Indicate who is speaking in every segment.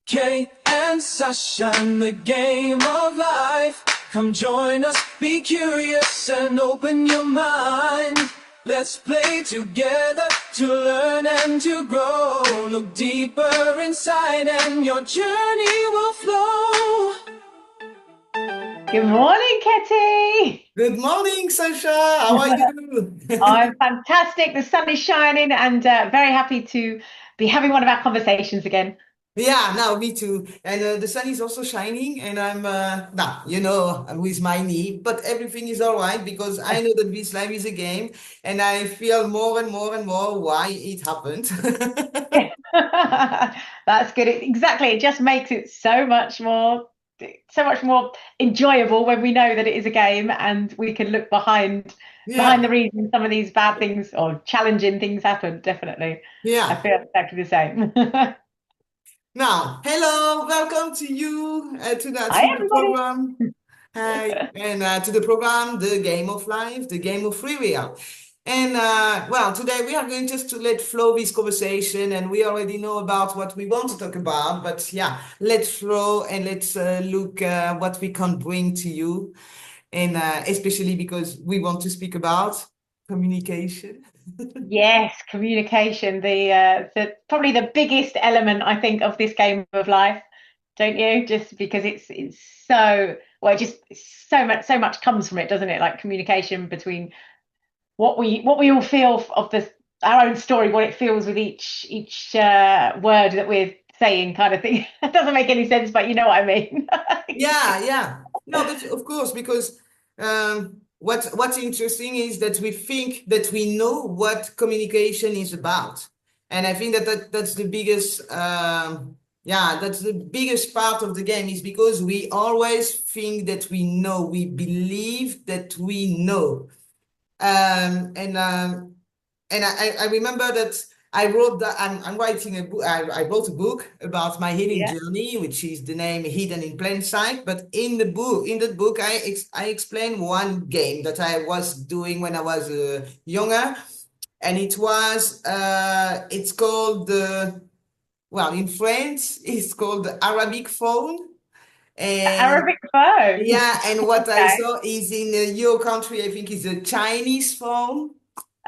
Speaker 1: Kate and Sasha in the game of life. Come join us, be curious and open your mind. Let's play together to learn and to grow. Look deeper inside and your journey will flow.
Speaker 2: Good morning, Ketty.
Speaker 3: Good morning, Sasha. How are you?
Speaker 2: I'm fantastic. The sun is shining and very happy to be having one of our conversations again.
Speaker 3: Yeah, now me too. And the sun is also shining, and I'm with my knee, but everything is all right because I know that this life is a game, and I feel more and more and more why it happened.
Speaker 2: That's good. Exactly. It just makes it so much more enjoyable when we know that it is a game and we can look behind
Speaker 3: Yeah,
Speaker 2: the reason some of these bad things or challenging things happen. Definitely. I
Speaker 3: yeah.
Speaker 2: feel exactly the same.
Speaker 3: Now, hello, welcome to you to
Speaker 2: Hi,
Speaker 3: the
Speaker 2: everybody.
Speaker 3: program. Hi, and to the program, the game of life, the game of free will. And well, today we are going just to let flow this conversation, and we already know about what we want to talk about. But yeah, let's flow and let's look what we can bring to you, and especially because we want to speak about communication.
Speaker 2: Yes, communication, the probably the biggest element I think of this game of life, don't you? Just because it's so well, just so much comes from it, doesn't it? Like communication between what we all feel of this our own story, what it feels with each word that we're saying, kind of thing. It doesn't make any sense, but you know what I mean.
Speaker 3: Yeah, yeah. No, but of course, because what's interesting is that we think that we know what communication is about, and I think that's the biggest yeah, that's the biggest part of the game is because we always think that we know, we believe that we know, um, and um, and I remember that I wrote that I'm writing a book. I wrote a book about my healing
Speaker 2: Yeah,
Speaker 3: journey, which is the name Hidden in Plain Sight. But in that book, I explain one game that I was doing when I was younger, and it's called well, in French it's called the Arabic phone. And
Speaker 2: Arabic phone.
Speaker 3: yeah, and what I
Speaker 2: Okay.
Speaker 3: saw is in your country, I think is a Chinese phone.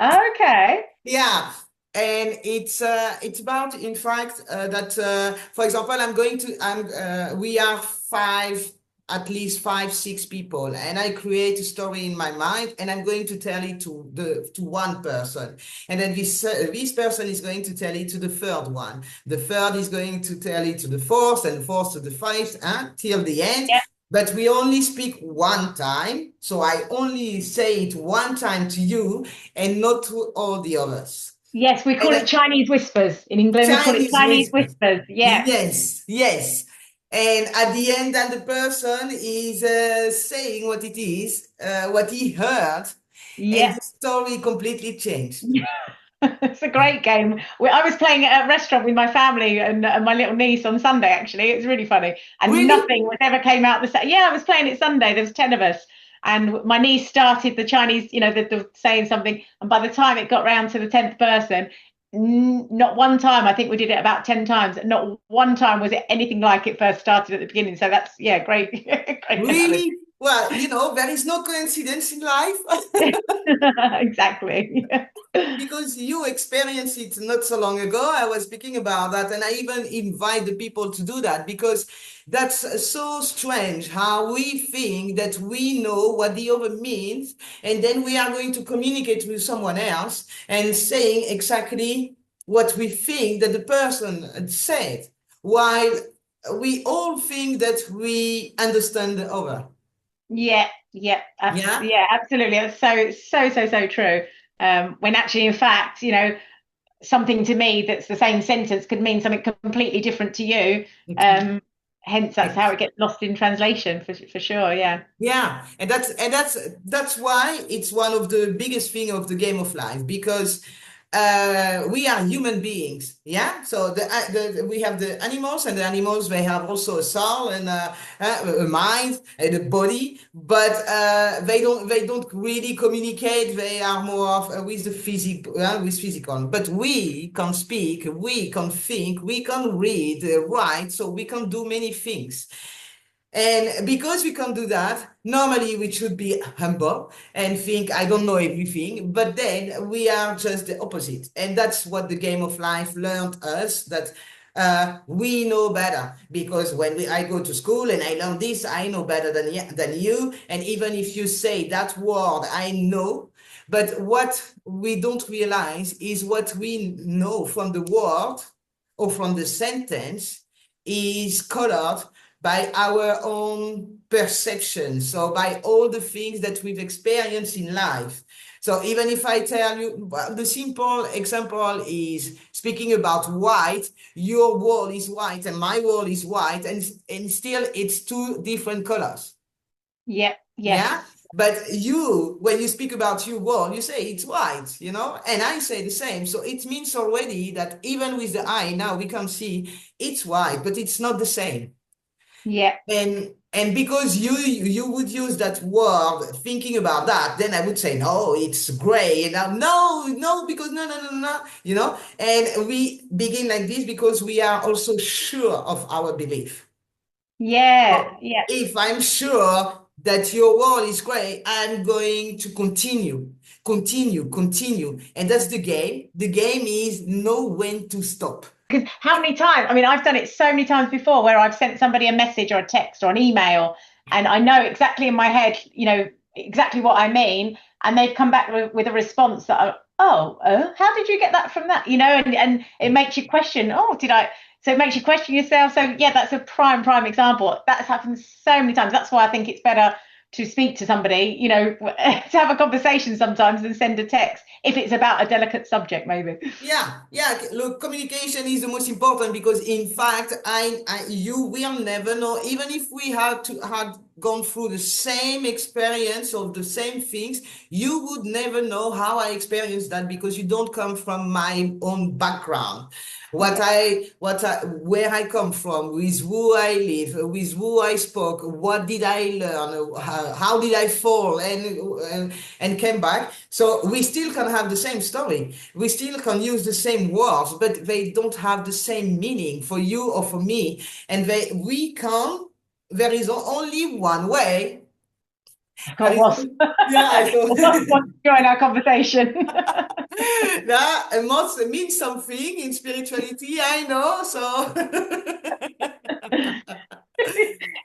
Speaker 2: Okay.
Speaker 3: Yeah, and it's about, in fact, that for example, we are at least five, six people, and I create a story in my mind, and I'm going to tell it to one person, and then this person is going to tell it to the third one. The third is going to tell it to the fourth, and fourth to the fifth, till the end.
Speaker 2: Yeah.
Speaker 3: But we only speak one time, so I only say it one time to you and not to all the others.
Speaker 2: Yes, we call
Speaker 3: And
Speaker 2: it Chinese whispers. In England, we call it
Speaker 3: Chinese
Speaker 2: Chinese
Speaker 3: whisper.
Speaker 2: whispers. Yeah.
Speaker 3: Yes, yes. And at the end, then the person is saying what it is, what he heard, and
Speaker 2: Yeah.
Speaker 3: the story completely changed.
Speaker 2: It's a great game. I was playing at a restaurant with my family and my little niece on Sunday, actually. It's really funny. And
Speaker 3: Really?
Speaker 2: nothing was ever came out Yeah, I was playing it Sunday. There was 10 of us. And my niece started the Chinese, the saying something. And by the time it got round to the 10th person, not one time, I think we did it about 10 times. Not one time was it anything like it first started at the beginning. So that's, yeah, great, great analogy.
Speaker 3: Really? Well, there is no coincidence in life.
Speaker 2: Exactly.
Speaker 3: Because you experienced it not so long ago. I was speaking about that, and I even invite the people to do that because that's so strange how we think that we know what the other means, and then we are going to communicate with someone else and saying exactly what we think that the person had said, while we all think that we understand the other.
Speaker 2: Yeah, yeah,
Speaker 3: Yeah.
Speaker 2: yeah, absolutely. It's so true. When actually, in fact, something to me that's the same sentence could mean something completely different to you. Um, Hence, that's how it gets lost in translation for sure. Yeah.
Speaker 3: Yeah, and that's why it's one of the biggest thing of the game of life because we are human beings, yeah. So we have the animals, and the animals, they have also a soul and a mind and a body, but they don't really communicate. They are more of, with the with physical. But we can speak, we can think, we can read, write, so we can do many things. And because we can't do that, normally we should be humble and think, I don't know everything, but then we are just the opposite. And that's what the game of life learned us, that we know better. Because when I go to school and I learn this, I know better than you. And even if you say that word, I know. But what we don't realize is what we know from the word or from the sentence is colored by our own perception, so by all the things that we've experienced in life. So even if I tell you, the simple example is speaking about white, your wall is white and my wall is white, and still it's two different colors.
Speaker 2: Yeah, yes.
Speaker 3: Yeah. But when you speak about your wall, you say it's white, and I say the same. So it means already that even with the eye, now we can see it's white, but it's not the same.
Speaker 2: Yeah.
Speaker 3: And because you would use that word thinking about that, then I would say, no, it's gray. And now, no, because no. And we begin like this because we are also sure of our belief.
Speaker 2: Yeah.
Speaker 3: So
Speaker 2: Yeah.
Speaker 3: if I'm sure that your wall is gray, I'm going to continue. And that's the game. The game is know when to stop.
Speaker 2: Because how many times, I mean, I've done it so many times before where I've sent somebody a message or a text or an email, and I know exactly in my head, exactly what I mean. And they've come back with a response that, how did you get that from that? And it makes you question, so it makes you question yourself. So yeah, that's a prime example. That's happened so many times. That's why I think it's better to speak to somebody, to have a conversation sometimes than send a text if it's about a delicate subject, maybe.
Speaker 3: Yeah. Look, communication is the most important, because in fact, you will never know, even if we had gone through the same experience of the same things, you would never know how I experienced that, because you don't come from my own background. Where I come from, with who I live, with who I spoke, what did I learn, how did I fall and came back. So we still can have the same story. We still can use the same words, but they don't have the same meaning for you or for me. And there is only one way. There is,
Speaker 2: Was.
Speaker 3: yeah, I thought.
Speaker 2: Want to join our conversation?
Speaker 3: That must mean something in spirituality, I know. So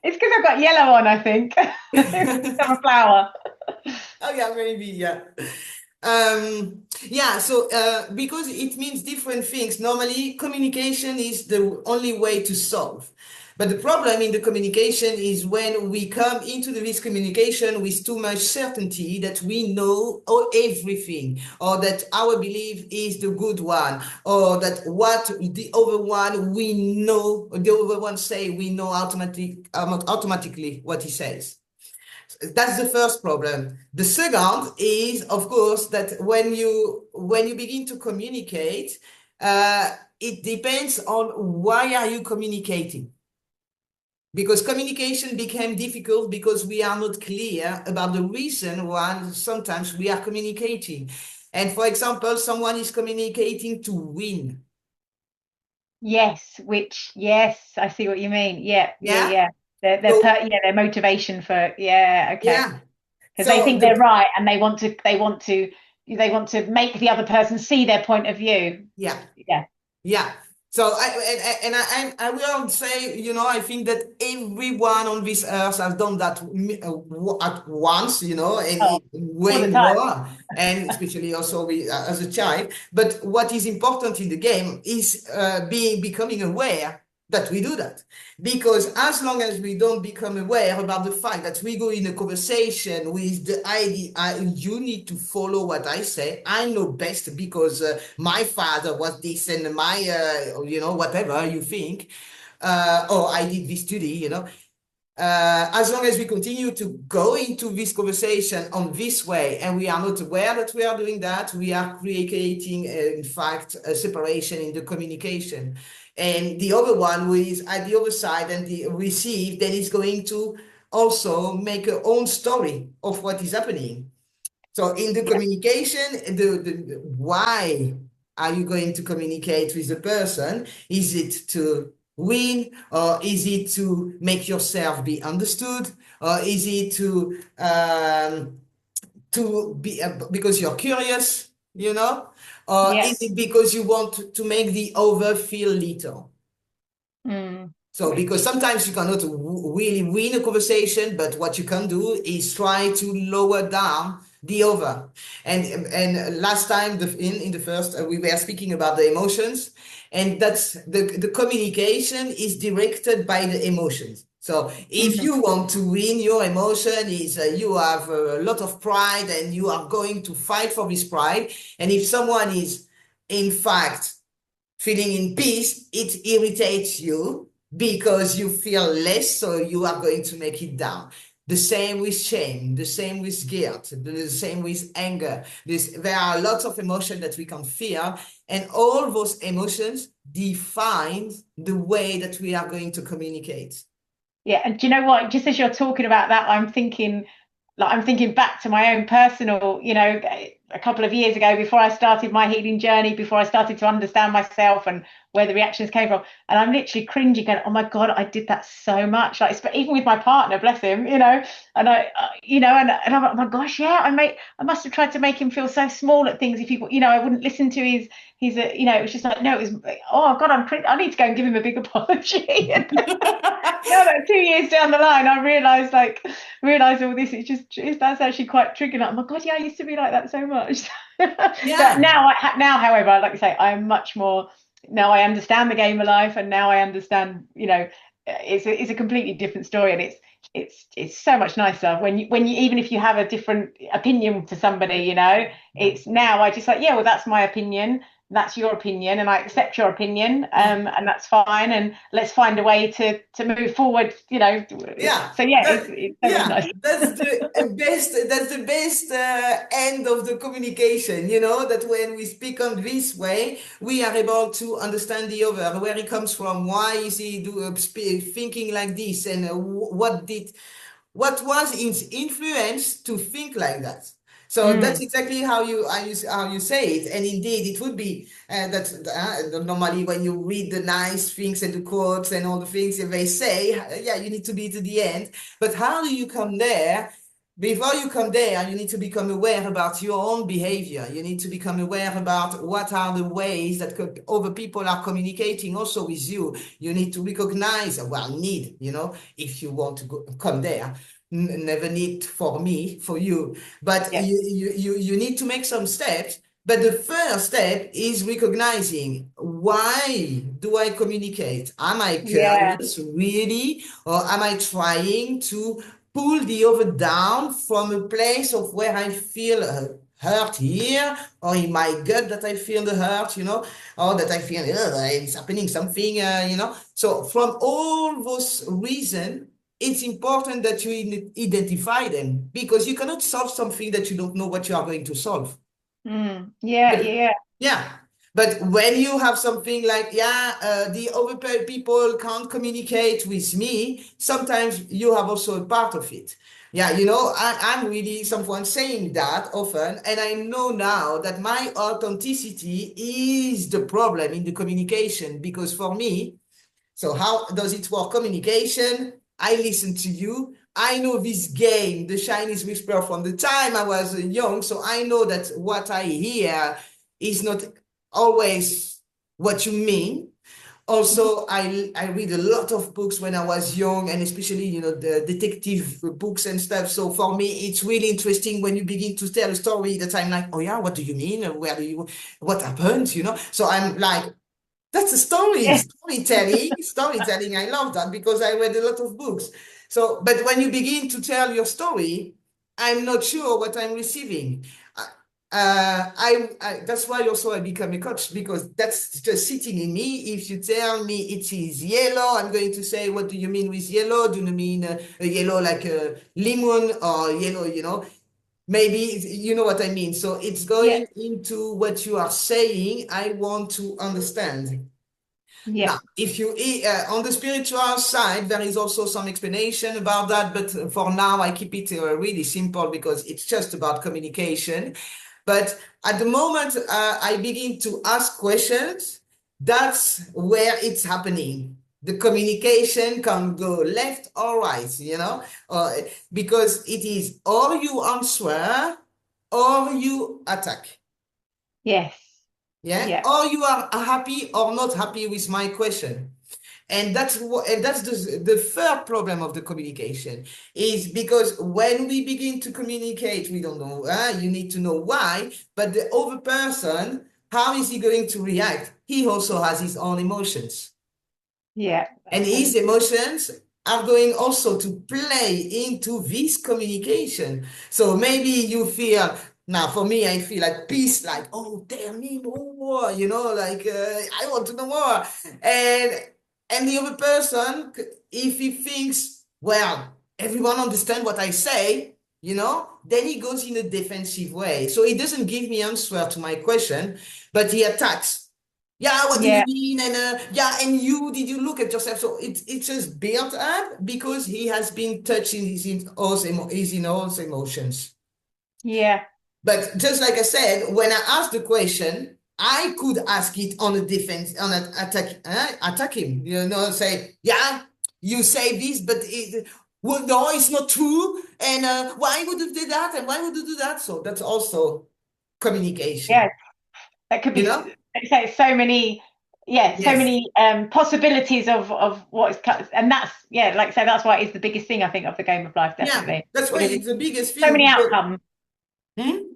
Speaker 2: It's because I've got yellow on, I think. I'm a flower.
Speaker 3: oh yeah, maybe, yeah. So because it means different things. Normally, communication is the only way to solve. But the problem in the communication is when we come into this communication with too much certainty that we know everything, or that our belief is the good one, or that what the other one we know, the other one say we know automatically what he says. That's the first problem. The second is, of course, that when you begin to communicate, it depends on why are you communicating. Because communication became difficult because we are not clear about the reason why sometimes we are communicating. And for example, someone is communicating to win.
Speaker 2: Yes, I see what you mean. Yeah.
Speaker 3: Yeah.
Speaker 2: Their motivation for, okay.
Speaker 3: Yeah.
Speaker 2: Because they
Speaker 3: So
Speaker 2: think they're right, and they want to make the other person see their point of view.
Speaker 3: yeah.
Speaker 2: Yeah.
Speaker 3: Yeah. So I will say, I think that everyone on this earth has done that at once, and
Speaker 2: Oh, all
Speaker 3: way
Speaker 2: the time.
Speaker 3: more, and especially also as a child. But what is important in the game is becoming aware that we do that. Because as long as we don't become aware about the fact that we go in a conversation with the idea, you need to follow what I say. I know best because my father was this, and my, whatever you think, or I did this study, as long as we continue to go into this conversation on this way and we are not aware that we are doing that, we are creating, in fact, a separation in the communication. And the other one who is at the other side and the receive, then is going to also make her own story of what is happening. So in the communication, the why are you going to communicate with the person? Is it to win, or is it to make yourself be understood, or is it to be because you're curious, you know, or is it because you want to make the other feel little? So, because sometimes you cannot really win a conversation, but what you can do is try to lower down the other. And last time in the first, we were speaking about the emotions, and that's the communication is directed by the emotions. So if you want to win, your emotion is you have a lot of pride and you are going to fight for this pride. And if someone is, in fact, feeling in peace, it irritates you because you feel less, so you are going to make it down. The same with shame, the same with guilt, the same with anger. There are lots of emotions that we can feel, and all those emotions define the way that we are going to communicate.
Speaker 2: Yeah, and do you know what? Just as you're talking about that, I'm thinking back to my own personal, a couple of years ago, before I started my healing journey, before I started to understand myself and where the reactions came from. And I'm literally cringing, going, oh my God, I did that so much. Like, even with my partner, bless him, and and I'm like, oh my gosh, yeah, I must have tried to make him feel so small at things. If I wouldn't listen to his, it was just like, no, it was, oh God, I need to go and give him a big apology. Now that 2 years down the line, I realised all this. That's actually quite triggering. Like, oh my God, yeah, I used to be like that so much.
Speaker 3: Yeah.
Speaker 2: But now, however, like I say, I'm much more. Now I understand the game of life, and now I understand. It's a completely different story, and it's so much nicer when you even if you have a different opinion to somebody. It's now I just like, yeah, well, that's my opinion. That's your opinion, and I accept your opinion, and that's fine, and let's find a way to move forward.
Speaker 3: Yeah.
Speaker 2: So yeah, it's so much nicer.
Speaker 3: That's the best end of the communication, that when we speak on this way, we are able to understand the other, where he comes from, why is he thinking like this, and what was his influence to think like that. So that's exactly how you say it, and indeed it would be that normally when you read the nice things and the quotes and all the things they say, yeah, you need to be to the end. But how do you come there? Before you come there, you need to become aware about your own behavior. You need to become aware about what are the ways that other people are communicating also with you. You need to recognize, if you want to come there. Never need for me, for you, but you need to make some steps. But the first step is recognizing, why do I communicate? Am I curious, really, or am I trying to pull the other down from a place of where I feel hurt here, or in my gut that I feel the hurt, or that I feel it's happening something, So from all those reasons, it's important that you identify them, because you cannot solve something that you don't know what you are going to solve. Yeah. But when you have something like, the other people can't communicate with me, sometimes you have also a part of it. Yeah, I'm really someone saying that often, and I know now that my authenticity is the problem in the communication, because for me, so how does it work? Communication, I listen to you. I know this game, the Chinese whisper, from the time I was young. So I know that what I hear is not always what you mean. Also, I read a lot of books when I was young, and especially, the detective books and stuff. So for me, it's really interesting when you begin to tell a story that I'm like, oh yeah, what do you mean? What happened? So I'm like, that's a story, storytelling. I love that because I read a lot of books. So, but when you begin to tell your story, I'm not sure what I'm receiving. I that's why also I become a coach, because that's just sitting in me. If you tell me it is yellow, I'm going to say, what do you mean with yellow? Do you mean a yellow like a lemon, or yellow, maybe you know what I mean. So it's
Speaker 2: Yeah,
Speaker 3: going into what you are saying. I want to understand.
Speaker 2: yeah,
Speaker 3: Now, if you on the spiritual side, there is also some explanation about that, but for now, I keep it really simple because it's just about communication. But at the moment I begin to ask questions, that's where it's happening. The communication can go left or right, because it is or you answer or you attack.
Speaker 2: yes,
Speaker 3: Yeah,
Speaker 2: yeah,
Speaker 3: or you are happy or not happy with my question. And that's the third problem of the communication, is because when we begin to communicate, we don't know, you need to know why, but the other person, how is he going to react? He also has his own emotions.
Speaker 2: yeah,
Speaker 3: And his emotions are going also to play into this communication. So maybe you feel, now for me, I feel like peace, like, oh, tell me more, like I want to know more. And and the other person, if he thinks, well, everyone understand what I say, then he goes in a defensive way. So he doesn't give me answer to my question, but he attacks. Yeah, what do you
Speaker 2: yeah,
Speaker 3: mean? And yeah, and did you look at yourself? So it's just built up because he has been touching his emotions.
Speaker 2: yeah,
Speaker 3: But just like I said, when I asked the question, I could ask it on a defense, on an attack him. Say, yeah, you say this, but well, no, it's not true. And why would you do that? And why would you do that? So that's also
Speaker 2: yeah.
Speaker 3: communication.
Speaker 2: That could
Speaker 3: You
Speaker 2: be,
Speaker 3: know?
Speaker 2: like I say, so many, yeah, so
Speaker 3: Yes.
Speaker 2: many possibilities of what is cut, and that's, yeah, like I say, that's why it's the biggest thing I think of the game of life,
Speaker 3: Yeah,
Speaker 2: definitely,
Speaker 3: that's why
Speaker 2: because it's
Speaker 3: it's the biggest
Speaker 2: so
Speaker 3: thing
Speaker 2: many
Speaker 3: because.
Speaker 2: outcomes,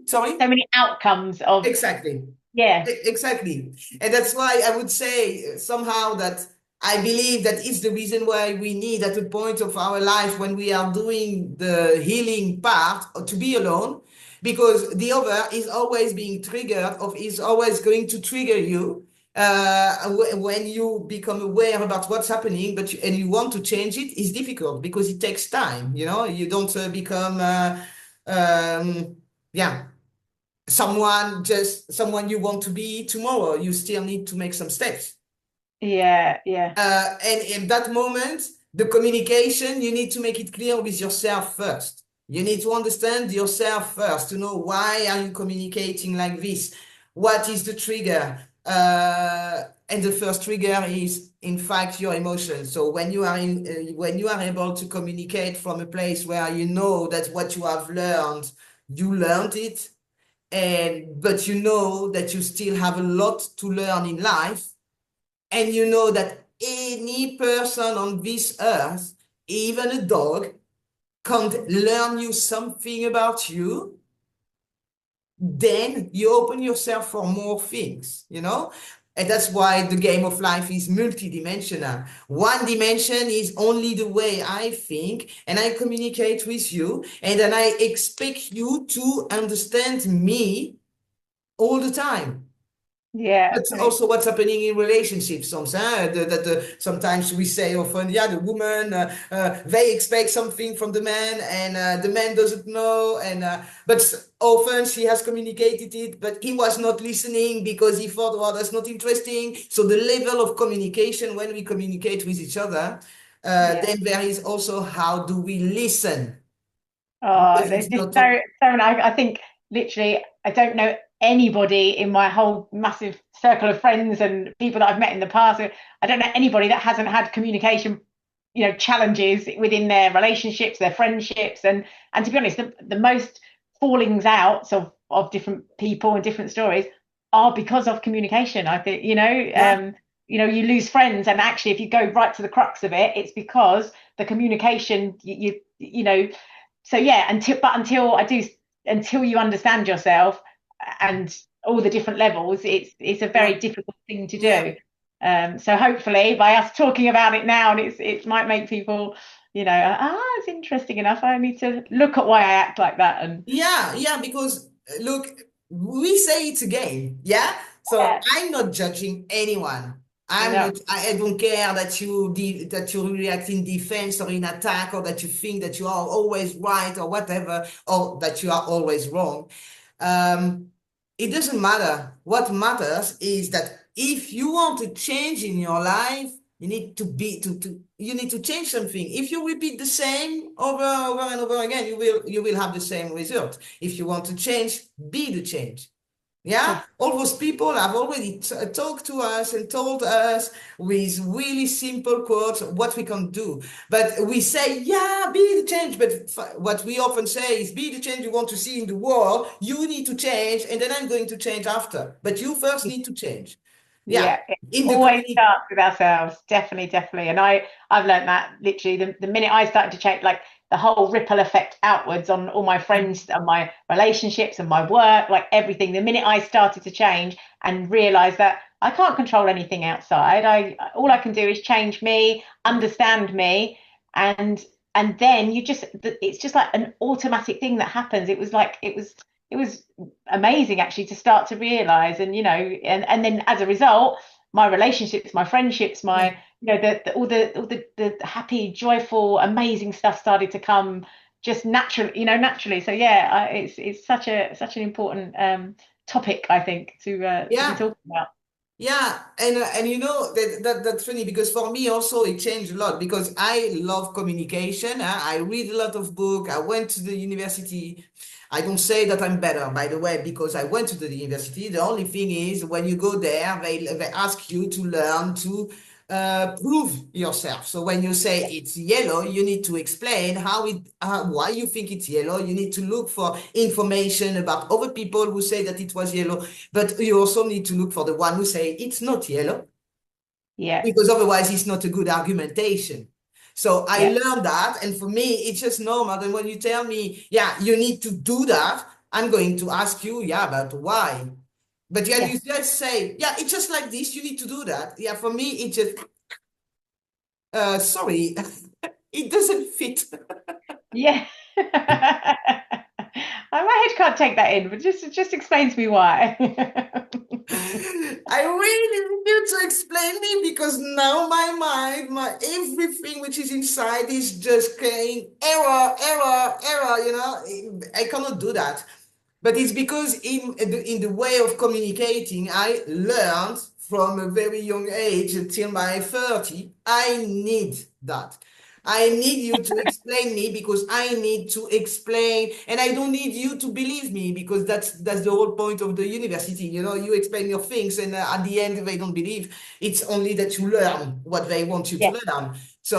Speaker 3: Sorry?
Speaker 2: so many outcomes of,
Speaker 3: Exactly.
Speaker 2: yeah,
Speaker 3: Exactly. And that's why I would say somehow that I believe that it's the reason why we need at a point of our life when we are doing the healing part to be alone, because the other is always being triggered, or is always going to trigger you when you become aware about what's happening, and you want to change it is difficult because it takes time. You don't become yeah, someone you want to be tomorrow. You still need to make some steps.
Speaker 2: yeah, yeah,
Speaker 3: And in that moment, the communication, you need to make it clear with yourself first. You need to understand yourself first to know why are you communicating like this? What is the trigger? And the first trigger is, in fact, your emotions. So when you are able to communicate from a place where you know that what you have learned, you learned it, but you know that you still have a lot to learn in life, and you know that any person on this earth, even a dog, can't learn you something about you, then you open yourself for more things. And that's why the game of life is multidimensional. One dimension is only the way I think and I communicate with you, and then I expect you to understand me all the time.
Speaker 2: yeah,
Speaker 3: That's also what's happening in relationships sometimes. Sometimes we say often, yeah, the woman, they expect something from the man, and the man doesn't know. But often she has communicated it, but he was not listening because he thought, well, that's not interesting. So the level of communication when we communicate with each other,
Speaker 2: yeah.
Speaker 3: then there is also how do we listen,
Speaker 2: Oh,
Speaker 3: because
Speaker 2: there's
Speaker 3: it's
Speaker 2: just
Speaker 3: not.
Speaker 2: so many. I think literally, I don't know anybody in my whole massive circle of friends and people that I've met in the past. I don't know anybody that hasn't had communication, challenges within their relationships, their friendships, and to be honest, the most fallings out of different people and different stories are because of communication. I think,
Speaker 3: Yeah,
Speaker 2: you lose friends, and actually, if you go right to the crux of it, it's because the communication, so yeah, until you understand yourself and all the different levels, it's a
Speaker 3: yeah,
Speaker 2: very difficult thing to
Speaker 3: yeah.
Speaker 2: do. So hopefully by us talking about it now, and it might make people, it's interesting enough. I need to look at why I act like that. And
Speaker 3: Yeah, yeah, because look, we say it's a game, yeah? So
Speaker 2: Yeah.
Speaker 3: I'm not judging anyone. I'm
Speaker 2: No.
Speaker 3: not, I don't care that that you react in defense or in attack, or that you think that you are always right or whatever, or that you are always wrong. Um, it doesn't matter. What matters is that if you want to change in your life, you need to be you need to change something. If you repeat the same over and over again, you will have the same result. If you want to change, be the change. Yeah,
Speaker 2: Yeah.
Speaker 3: all those people have already talked to us and told us with really simple quotes what we can do. But we say, yeah, be the change. But what we often say is, be the change you want to see in the world. You need to change, and then I'm going to change after. But you first need to change. Yeah,
Speaker 2: Yeah, it
Speaker 3: in the
Speaker 2: always
Speaker 3: community.
Speaker 2: starts with ourselves. Definitely, definitely. And I've learned that literally the minute I started to change, like the whole ripple effect outwards on all my friends and my relationships and my work, like everything. The minute I started to change and realize that I can't control anything outside, I all I can do is change me, understand me, and and then you just it's just like an automatic thing that happens. It was amazing actually to start to realize, and and then as a result my relationships, my friendships,
Speaker 3: Yeah.
Speaker 2: my all the happy, joyful, amazing stuff started to come just naturally. So yeah, it's such an important topic, I think, to be
Speaker 3: Yeah.
Speaker 2: talking about.
Speaker 3: Yeah, and you know that's funny because for me also it changed a lot because I love communication. I read a lot of book. I went to the university. I don't say that I'm better, by the way, because I went to the university. The only thing is when you go there, they ask you to learn to prove yourself. So when you say it's yellow, you need to explain why you think it's yellow. You need to look for information about other people who say that it was yellow, but you also need to look for the one who say it's not yellow,
Speaker 2: Yeah,
Speaker 3: because otherwise it's not a good argumentation. So I
Speaker 2: yeah,
Speaker 3: learned that, and for me it's just normal. And when you tell me, yeah, you need to do that, I'm going to ask you, yeah, but why? But yeah,
Speaker 2: yeah,
Speaker 3: you just say, yeah, it's just like this, you need to do that. Yeah, for me it's just sorry, it doesn't fit.
Speaker 2: yeah. My head can't take that in, but just explain to me why.
Speaker 3: I really need to explain it because now my mind, my everything which is inside is just saying error, error, error. I cannot do that. But it's because in the way of communicating, I learned from a very young age until my 30, I need that. I need you to explain me because I need to explain, and I don't need you to believe me because that's the whole point of the university. You explain your things, and at the end they don't believe. It's only that you learn what they want you to
Speaker 2: Yeah.
Speaker 3: learn. So,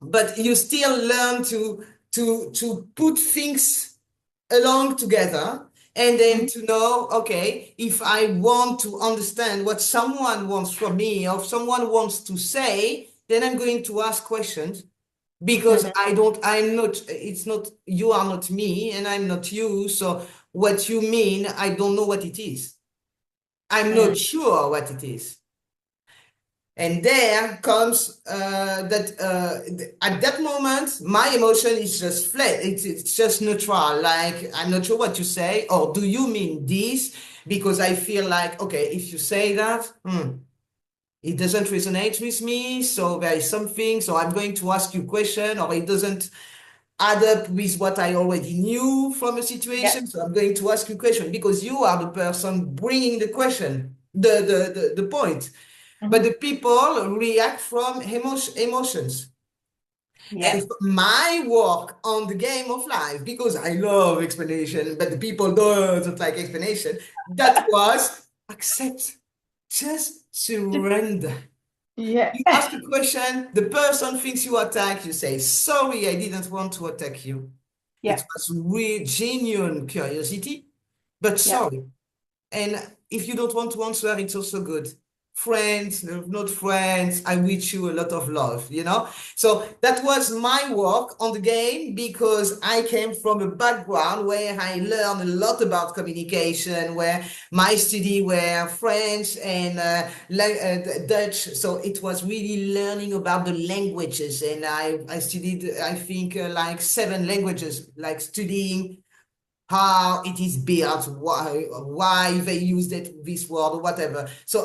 Speaker 3: but you still learn to put things along together, and then
Speaker 2: Mhm.
Speaker 3: to know, okay, if I want to understand what someone wants from me or if someone wants to say, then I'm going to ask questions because
Speaker 2: Mhm.
Speaker 3: I'm not, it's not, you are not me and I'm not you. So what you mean, I don't know what it is. I'm
Speaker 2: Mhm.
Speaker 3: not sure what it is. And there comes that at that moment, my emotion is just flat. It's just neutral. Like, I'm not sure what you say. Or do you mean this? Because I feel like, okay, if you say that, it doesn't resonate with me. So there is something. So I'm going to ask you a question, or it doesn't add up with what I already knew from a
Speaker 2: Yeah.
Speaker 3: situation. So I'm going to ask you a question because you are the person bringing the question, the point. But
Speaker 2: Mhm.
Speaker 3: the people react from emotions.
Speaker 2: Yeah.
Speaker 3: And my work on the game of life, because I love explanation, but the people don't like explanation, that was accept, just surrender.
Speaker 2: Yeah.
Speaker 3: You ask a question, the person thinks you attack, you say, sorry, I didn't want to attack you. It
Speaker 2: Yeah.
Speaker 3: was real, genuine curiosity, but
Speaker 2: Yeah.
Speaker 3: sorry. And if you don't want to answer, it's also good. Friends, not friends, I wish you a lot of love. So that was my work on the game because I came from a background where I learned a lot about communication, where my study were French and Dutch. So it was really learning about the languages. And I studied, I think, like 7 languages, like studying how it is built, why they use this word or whatever. So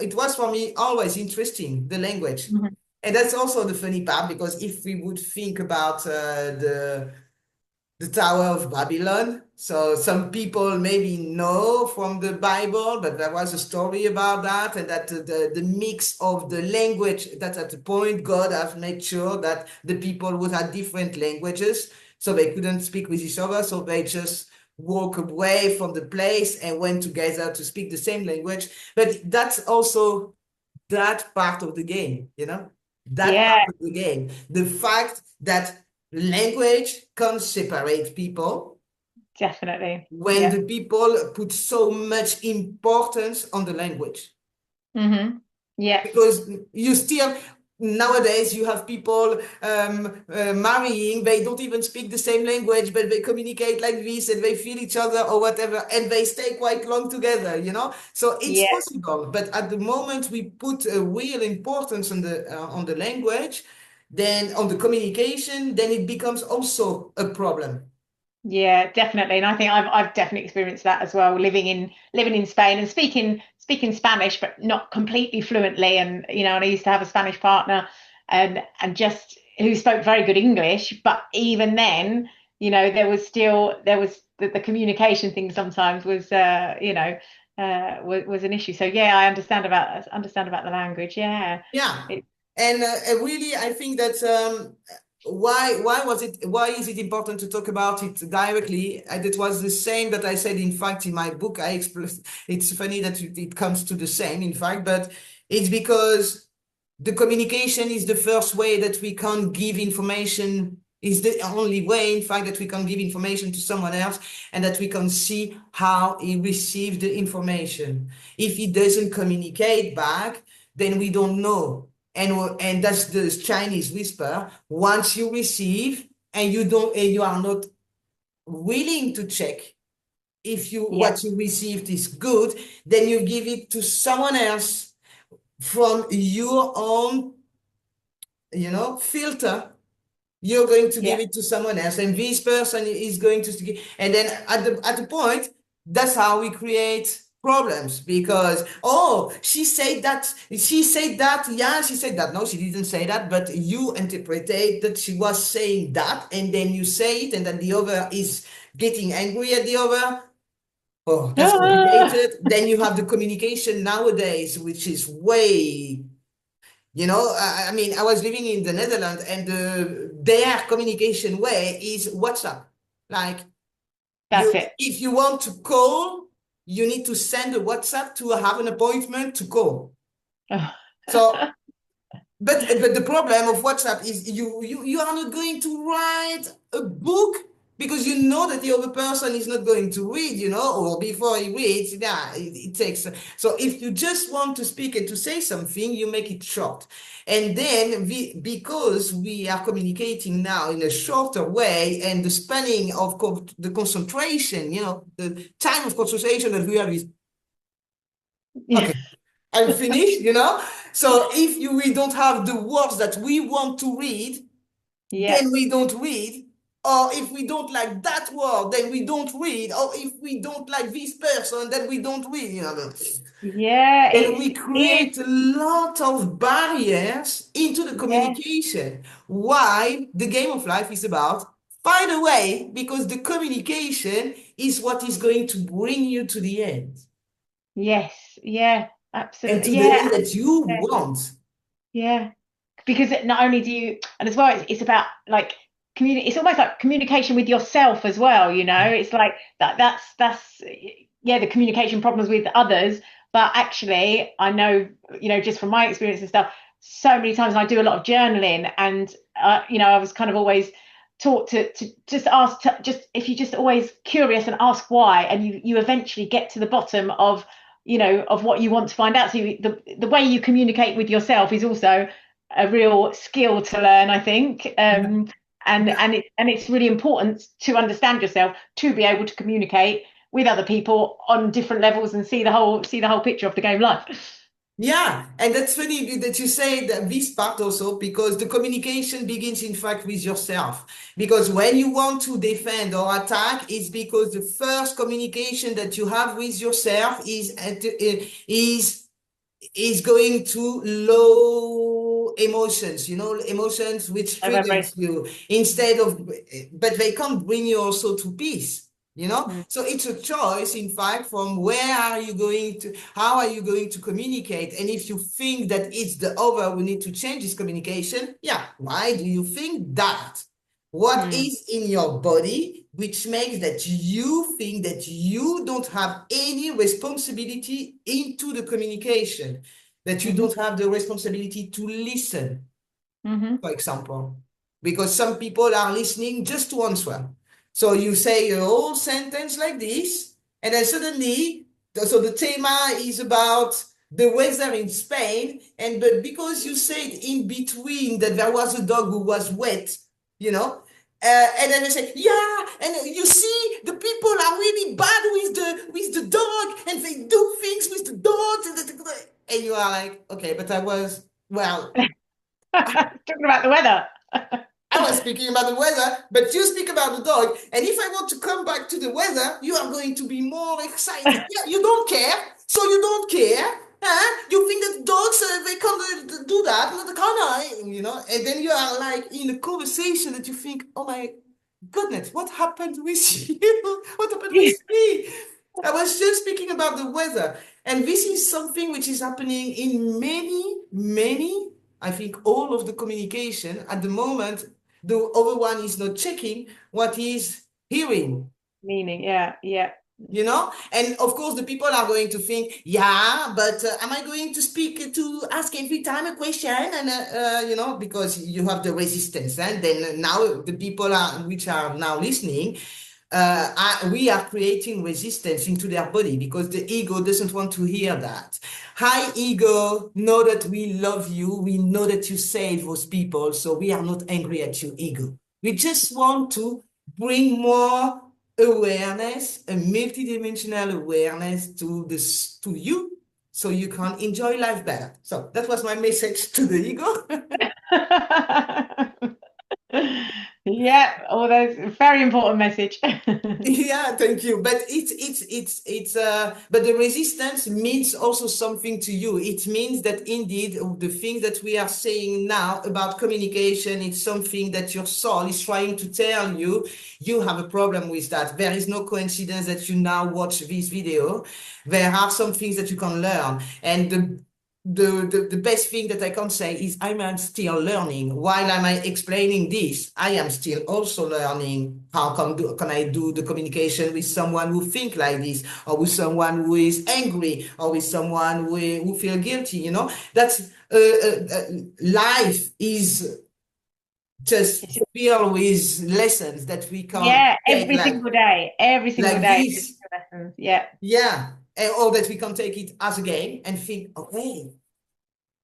Speaker 3: it was for me always interesting, the language.
Speaker 2: Mhm.
Speaker 3: And that's also the funny part, because if we would think about the Tower of Babylon. So some people maybe know from the Bible, but there was a story about that, and that the mix of the language, that at the point God has made sure that the people would have different languages, so they couldn't speak with each other, so they just walk away from the place and went together to speak the same language. But that's also that part of the game, that
Speaker 2: Yeah,
Speaker 3: part of the game. The fact that language can separate people
Speaker 2: definitely.
Speaker 3: when
Speaker 2: Yeah.
Speaker 3: the people put so much importance on the language.
Speaker 2: Yeah.
Speaker 3: Because you still, nowadays, you have people marrying, they don't even speak the same language, but they communicate like this, and they feel each other or whatever, and they stay quite long together. So it's
Speaker 2: Yeah.
Speaker 3: possible, but at the moment we put a real importance on the language, then on the communication, then it becomes also a problem.
Speaker 2: Yeah, definitely. And I think I've definitely experienced that as well, living in Spain and speaking Spanish, but not completely fluently. And and I used to have a Spanish partner and just who spoke very good English, but even then, there was the communication thing sometimes was was an issue. So yeah, I understand about the language. Yeah.
Speaker 3: Yeah.
Speaker 2: It,
Speaker 3: And really, I think that why is it important to talk about it directly? It was the same that I said, in fact, in my book. It's funny that it comes to the same, in fact, but it's because the communication is the first way that we can give information, is the only way, in fact, that we can give information to someone else, and that we can see how he received the information. If he doesn't communicate back, then we don't know. And that's the Chinese whisper. Once you receive and you are not willing to check if
Speaker 2: yeah,
Speaker 3: what you received is good, then you give it to someone else from your own, filter. You're going to give
Speaker 2: yeah,
Speaker 3: it to someone else, and this person is going to give, and then at the point, that's how we create problems, because she said that, yeah, she said that, no, she didn't say that, but you interpreted that she was saying that, and then you say it, and then the other is getting angry at the other. Oh, that's
Speaker 2: Ah,
Speaker 3: complicated. Then you have the communication nowadays, which is way, I mean, I was living in the Netherlands, and their communication way is WhatsApp. Like,
Speaker 2: that's it.
Speaker 3: if you want to call, you need to send a WhatsApp to have an appointment to call. So, but the problem of WhatsApp is you are not going to write a book, because you know that the other person is not going to read, or before he reads, yeah, it takes. So if you just want to speak and to say something, you make it short. And then because we are communicating now in a shorter way, and the spanning of the concentration, the time of concentration that we have is,
Speaker 2: Yeah,
Speaker 3: okay, I'm finished. So if we don't have the words that we want to read,
Speaker 2: yeah,
Speaker 3: then we don't read. Or if we don't like that word, then we don't read. Or if we don't like this person, then we don't read.
Speaker 2: yeah.
Speaker 3: And we
Speaker 2: It's
Speaker 3: create a lot of barriers into the
Speaker 2: yeah,
Speaker 3: communication. Why the game of life is about find a way, because the communication is what is going to bring you to the end,
Speaker 2: yes, yeah,
Speaker 3: and
Speaker 2: absolutely,
Speaker 3: to the
Speaker 2: yeah,
Speaker 3: end that you want.
Speaker 2: yeah. Because not only do you, and as well, it's about like it's almost like communication with yourself as well. It's like that's yeah, the communication problems with others. But actually, I know, just from my experience and stuff, so many times, and I do a lot of journaling, and I was kind of always taught to just ask, just if you just always curious and ask why, and you eventually get to the bottom of what you want to find out. So the way you communicate with yourself is also a real skill to learn, I think. And it's really important to understand yourself, to be able to communicate with other people on different levels and see the whole picture of the game life.
Speaker 3: Yeah, and that's funny that you say that this part also, because the communication begins, in fact, with yourself. Because when you want to defend or attack, it's because the first communication that you have with yourself is going to low emotions, emotions which
Speaker 2: Low vibration.
Speaker 3: triggers you instead of, but they can't bring you also to peace.
Speaker 2: Mm.
Speaker 3: So it's a choice, in fact, from where are you going to, how are you going to communicate? And if you think that it's the other who need to change this communication, yeah, why do you think that? What
Speaker 2: Mm.
Speaker 3: is in your body which makes that you think that you don't have any responsibility into the communication, that you
Speaker 2: Mm-hmm.
Speaker 3: don't have the responsibility to listen,
Speaker 2: Mm-hmm.
Speaker 3: for example, because some people are listening just to answer. So you say a whole sentence like this, and then suddenly, so the thema is about the weather in Spain, but because you said in between that there was a dog who was wet, and then they say, yeah, and you see, the people are really bad with the dog, and they do things with the dog, and you are like, okay, but well,
Speaker 2: Talking about the weather.
Speaker 3: I was speaking about the weather, but you speak about the dog. And if I want to come back to the weather, you are going to be more excited. Yeah, you don't care. So you don't care. Huh? You think that dogs, they can't do that. No, they can't, And then you are like in a conversation that you think, oh my goodness, what happened with you? What happened with me? I was just speaking about the weather. And this is something which is happening in many, I think all of the communication at the moment. The other one is not checking what is hearing,
Speaker 2: Meaning, yeah.
Speaker 3: and of course the people are going to think, yeah, but am I going to speak to ask every time a question, and because you have the resistance, and then now the people which are now listening, we are creating resistance into their body because the ego doesn't want to hear that. Hi, ego, know that we love you. We know that you save those people. So we are not angry at you, ego. We just want to bring more awareness, a multidimensional awareness to you, so you can enjoy life better. So that was my message to the ego.
Speaker 2: Yeah, all those very important message.
Speaker 3: Yeah, thank you. But but the resistance means also something to you. It means that indeed the thing that we are saying now about communication, it's something that your soul is trying to tell you. You have a problem with that. There is no coincidence that you now watch this video. There are some things that you can learn. And the best thing that I can say is I'm still learning. While I'm explaining this, I am still also learning how can I do the communication with someone who think like this, or with someone who is angry, or with someone who feel guilty. That's life is just filled with lessons that we can
Speaker 2: Yeah,
Speaker 3: take
Speaker 2: every single
Speaker 3: like
Speaker 2: day.
Speaker 3: this.
Speaker 2: Lessons. Yeah.
Speaker 3: Yeah, or that we can take it as a game and think, okay,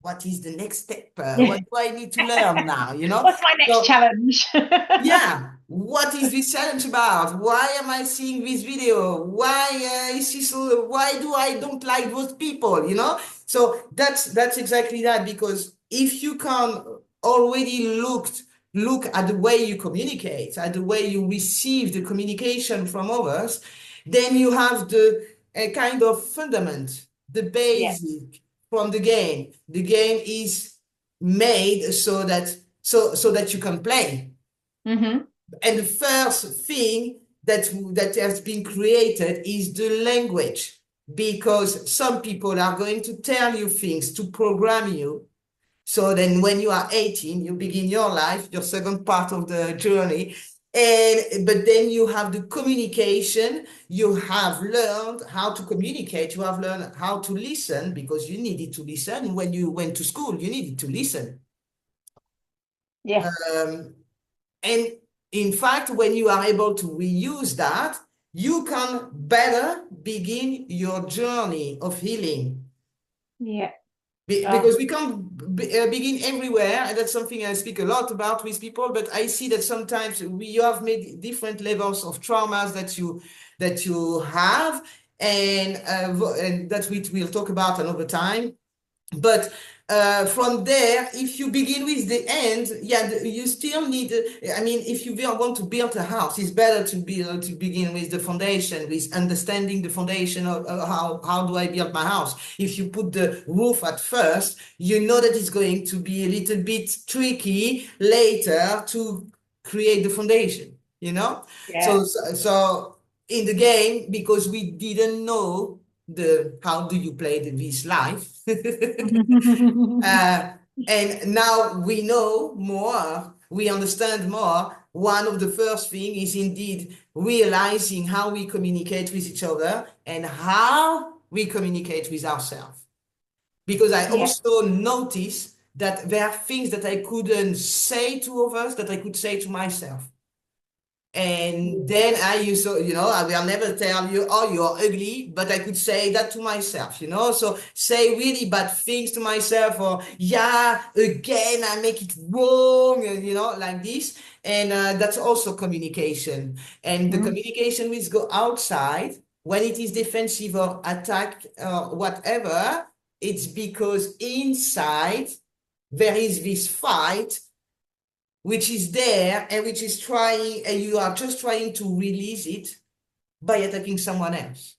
Speaker 3: what is the next step? What do I need to learn now?
Speaker 2: What's my next
Speaker 3: So
Speaker 2: challenge?
Speaker 3: yeah, what is this challenge about? Why am I seeing this video? Why is this? Why do I don't like those people? So that's exactly that. Because if you can already look at the way you communicate, at the way you receive the communication from others, then you have the kind of fundament, the
Speaker 2: Yeah.
Speaker 3: basic from the game. The game is made so that you can play.
Speaker 2: Mm-hmm.
Speaker 3: And the first thing that has been created is the language, because some people are going to tell you things to program you. So then when you are 18, you begin your life, your second part of the journey. But then you have the communication. You have learned how to communicate. You have learned how to listen, because you needed to listen. When you went to school, you needed to listen.
Speaker 2: Yes.
Speaker 3: And in fact, when you are able to reuse that, you can better begin your journey of healing.
Speaker 2: Yeah.
Speaker 3: Because we can't begin everywhere, and that's something I speak a lot about with people. But I see that sometimes you have made different levels of traumas that you have, and that we will talk about another time. But from there, if you begin with the end, yeah, you still need. I mean, if you want to build a house, it's better to begin with the foundation, with understanding the foundation of how do I build my house. If you put the roof at first, you know that it's going to be a little bit tricky later to create the foundation. You know,
Speaker 2: Yeah.
Speaker 3: so in the game, because we didn't know the how do you play this life. uh, and now we know more, we understand more. One of the first thing is indeed realizing how we communicate with each other and how we communicate with ourselves. Because I
Speaker 2: Yeah.
Speaker 3: also notice that there are things that I couldn't say to others that I could say to myself. And then I used to, I will never tell you, oh, you're ugly, but I could say that to myself, So say really bad things to myself, or yeah, again, I make it wrong, and, like this. And that's also communication. And the
Speaker 2: Mm.
Speaker 3: communication with go outside, when it is defensive or attack, whatever, it's because inside there is this fight which is there and which is trying, and you are just trying to release it by attacking someone else.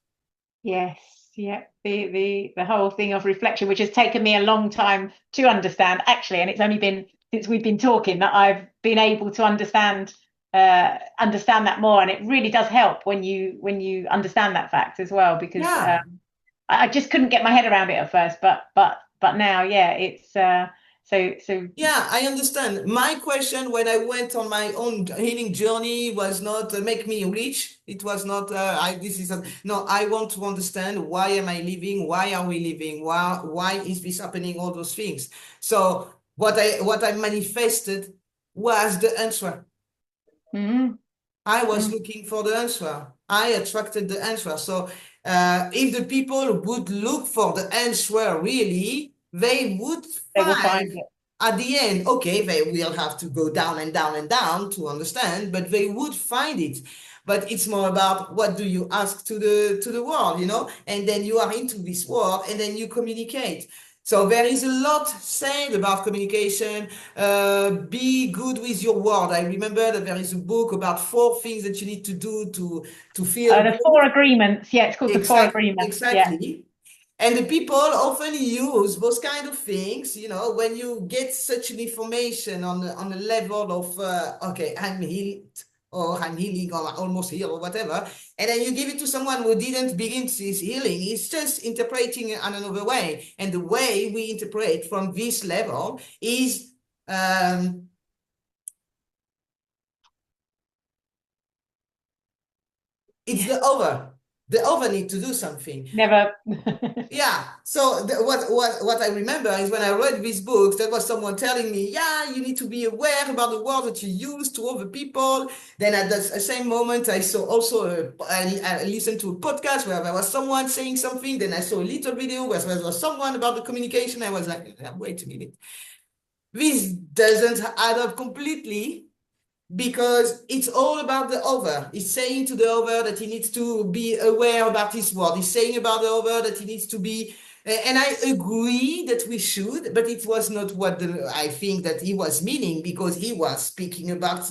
Speaker 2: Yes, yeah. The whole thing of reflection, which has taken me a long time to understand, actually, and it's only been since we've been talking that I've been able to understand that more, and it really does help when you understand that fact as well, because
Speaker 3: Yeah.
Speaker 2: I just couldn't get my head around it at first, but now, yeah, it's so
Speaker 3: Yeah, I understand. My question when I went on my own healing journey was not make me rich. It was not, no, I want to understand why am I living? Why are we living? Why is this happening? All those things. So what I manifested was the answer.
Speaker 2: mm,
Speaker 3: I was
Speaker 2: mm,
Speaker 3: looking for the answer. I attracted the answer. So if the people would look for the answer really, they would
Speaker 2: they will
Speaker 3: find
Speaker 2: find it.
Speaker 3: at the end, okay, they will have to go down and down and down to understand, but they would find it. But it's more about what do you ask to the world, and then you are into this world and then you communicate. So there is a lot said about communication. Be good with your word. I remember that there is a book about 4 things that you need to do to feel
Speaker 2: The
Speaker 3: good.
Speaker 2: four agreements. Yeah, it's called the four agreements. Yeah.
Speaker 3: Exactly. And the people often use those kind of things, when you get such an information on a level of, okay, I'm healed, or I'm healing, or almost healed, or whatever, and then you give it to someone who didn't begin his healing, he's just interpreting it in another way. And the way we interpret from this level is, it's
Speaker 2: Yeah.
Speaker 3: the other. The other need to do something.
Speaker 2: Never.
Speaker 3: Yeah. So what I remember is when I read these books, there was someone telling me, yeah, you need to be aware about the words that you use to other people. Then at the same moment, I saw also I listened to a podcast where there was someone saying something. Then I saw a little video where there was someone about the communication. I was like, wait a minute, this doesn't add up completely, because it's all about the other. He's saying to the other that he needs to be aware about his word. He's saying about the other that he needs to be, and I agree that we should, but it was not what I think that he was meaning, because he was speaking about,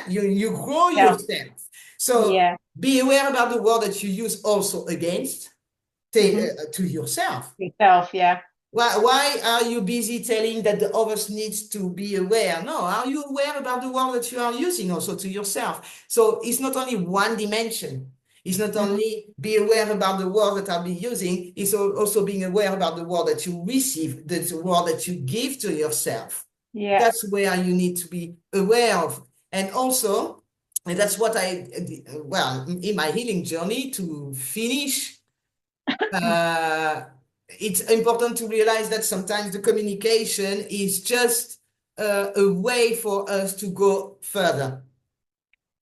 Speaker 3: you grow
Speaker 2: Yeah.
Speaker 3: yourself. So
Speaker 2: Yeah.
Speaker 3: be aware about the word that you use also against
Speaker 2: Hmm.
Speaker 3: to yourself.
Speaker 2: Yourself. Yeah.
Speaker 3: Why are you busy telling that the others needs to be aware? No, are you aware about the word that you are using also to yourself? So it's not only one dimension. It's not
Speaker 2: Hmm.
Speaker 3: only be aware about the word that I'll be using, it's also being aware about the word that you receive, the word that you give to yourself.
Speaker 2: Yeah.
Speaker 3: That's where you need to be aware of. And also, and that's what well, in my healing journey to finish, uh, it's important to realize that sometimes the communication is just a way for us to go further.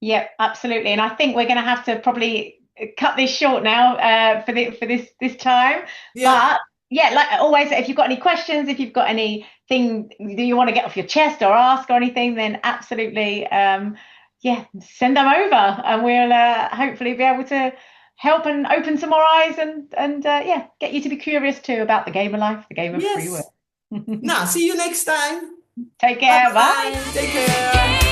Speaker 2: Yeah, absolutely. And I think we're going to have to probably cut this short now for this time.
Speaker 3: Yeah,
Speaker 2: But yeah, like always, if you've got any questions, if you've got anything that you want to get off your chest or ask or anything, then absolutely, yeah, send them over, and we'll hopefully be able to help and open some more eyes and yeah, get you to be curious too about the game of life, the game of free will.
Speaker 3: Yes. Now, see you next time.
Speaker 2: Take care.
Speaker 3: Bye-bye.
Speaker 2: Bye.
Speaker 3: Take care.